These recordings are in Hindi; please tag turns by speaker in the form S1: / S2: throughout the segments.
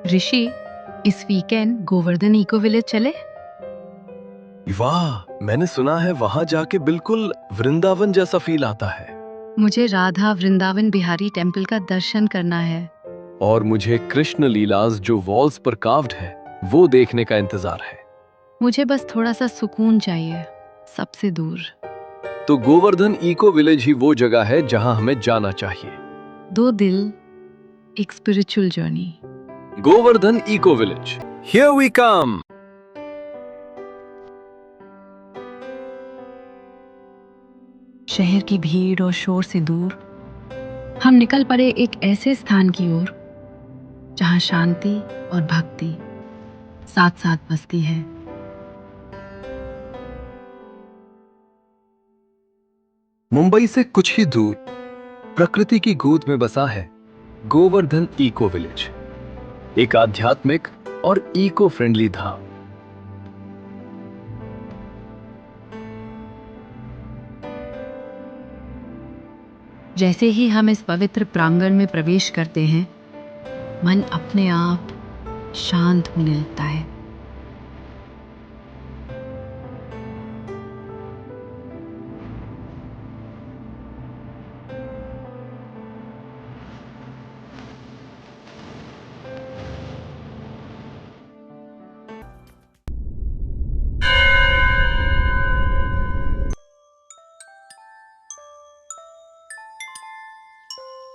S1: ऋषि, इस वीकेंड गोवर्धन इको विलेज चले।
S2: वाह, मैंने सुना है वहां जाके बिल्कुल वृंदावन जैसा फील आता है।
S1: मुझे राधा वृंदावन बिहारी टेम्पल का दर्शन करना है।
S2: और मुझे कृष्ण लीलास जो वॉल्स पर कार्व्ड है वो देखने का इंतजार है।
S1: मुझे बस थोड़ा सा सुकून चाहिए, सबसे दूर।
S2: तो गोवर्धन इको विलेज ही वो जगह है जहां हमें जाना चाहिए।
S1: दो दिल, एक spiritual journey.
S2: Govardhan eco village, here we come.
S1: शहर की भीड़ और शोर से दूर हम निकल पड़े एक ऐसे स्थान की ओर जहां शांति और भक्ति साथ साथ बसती है।
S2: मुंबई से कुछ ही दूर प्रकृति की गोद में बसा है गोवर्धन इको विलेज, एक आध्यात्मिक और इको फ्रेंडली धाम।
S1: जैसे ही हम इस पवित्र प्रांगण में प्रवेश करते हैं, मन अपने आप शांत होने लगता है।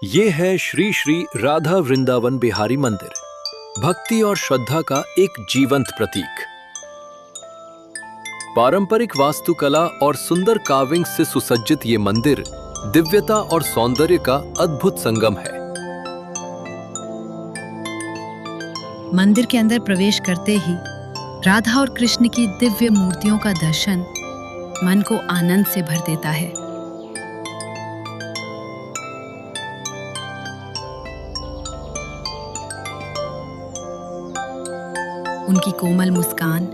S2: ये है श्री श्री राधा वृंदावन बिहारी मंदिर, भक्ति और श्रद्धा का एक जीवंत प्रतीक। पारंपरिक वास्तुकला और सुंदर कार्विंग से सुसज्जित ये मंदिर दिव्यता और सौंदर्य का अद्भुत संगम है।
S1: मंदिर के अंदर प्रवेश करते ही राधा और कृष्ण की दिव्य मूर्तियों का दर्शन मन को आनंद से भर देता है। उनकी कोमल मुस्कान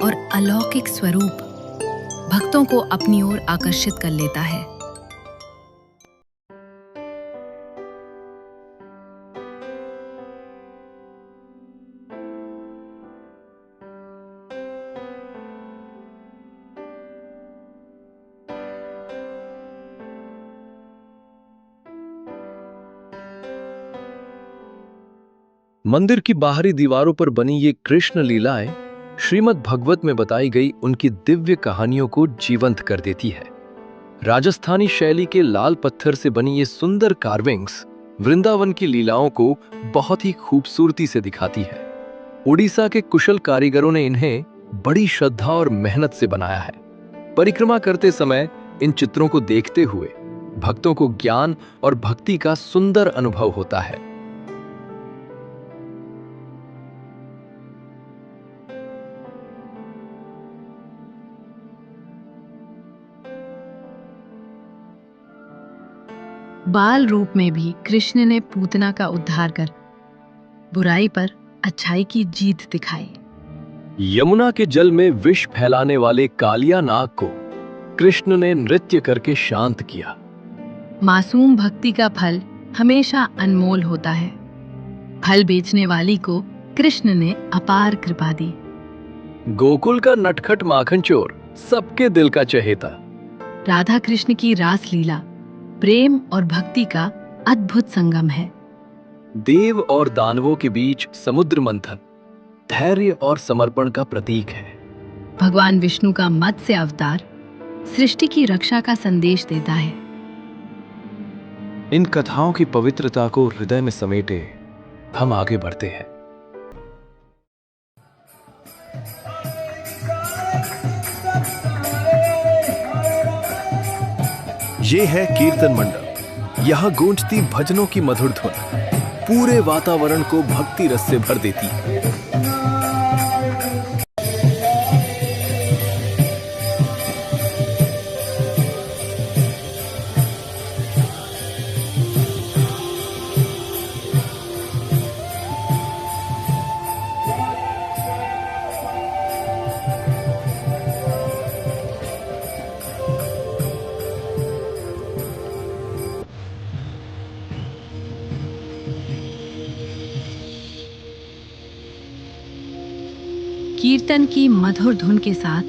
S1: और अलौकिक स्वरूप भक्तों को अपनी ओर आकर्षित कर लेता है।
S2: मंदिर की बाहरी दीवारों पर बनी ये कृष्ण लीलाएं श्रीमद् भगवत में बताई गई उनकी दिव्य कहानियों को जीवंत कर देती है। राजस्थानी शैली के लाल पत्थर से बनी ये सुंदर कार्विंग्स वृंदावन की लीलाओं को बहुत ही खूबसूरती से दिखाती है। उड़ीसा के कुशल कारीगरों ने इन्हें बड़ी श्रद्धा और मेहनत से बनाया है। परिक्रमा करते समय इन चित्रों को देखते हुए भक्तों को ज्ञान और भक्ति का सुंदर अनुभव होता है।
S1: बाल रूप में भी कृष्ण ने पूतना का उद्धार कर बुराई पर अच्छाई की जीत दिखाई।
S2: यमुना के जल में विष फैलाने वाले कालिया नाग को कृष्ण ने नृत्य करके शांत किया।
S1: मासूम भक्ति का फल हमेशा अनमोल होता है। फल बेचने वाली को कृष्ण ने अपार कृपा दी।
S2: गोकुल का नटखट माखन चोर सबके दिल का चहेता।
S1: राधा कृष्ण की रास लीला प्रेम और भक्ति का अद्भुत संगम है।
S2: देव और दानवों के बीच समुद्र मंथन धैर्य और समर्पण का प्रतीक है।
S1: भगवान विष्णु का मत्स्य अवतार सृष्टि की रक्षा का संदेश देता है।
S2: इन कथाओं की पवित्रता को हृदय में समेटे हम आगे बढ़ते हैं। ये है कीर्तन मंडप। यहाँ गूंजती भजनों की मधुर धुन पूरे वातावरण को भक्ति रस से भर देती है।
S1: कीर्तन की मधुर धुन के साथ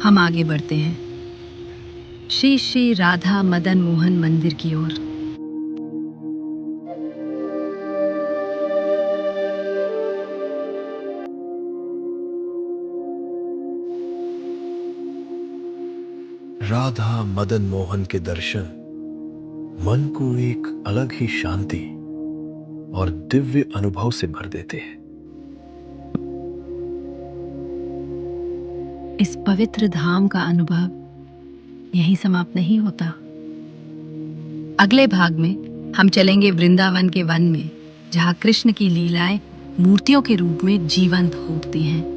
S1: हम आगे बढ़ते हैं श्री श्री राधा मदन मोहन मंदिर की ओर।
S2: राधा मदन मोहन के दर्शन मन को एक अलग ही शांति और दिव्य अनुभव से भर देते हैं।
S1: इस पवित्र धाम का अनुभव यहीं समाप्त नहीं होता। अगले भाग में हम चलेंगे वृंदावन के वन में, जहाँ कृष्ण की लीलाएं मूर्तियों के रूप में जीवंत होती हैं।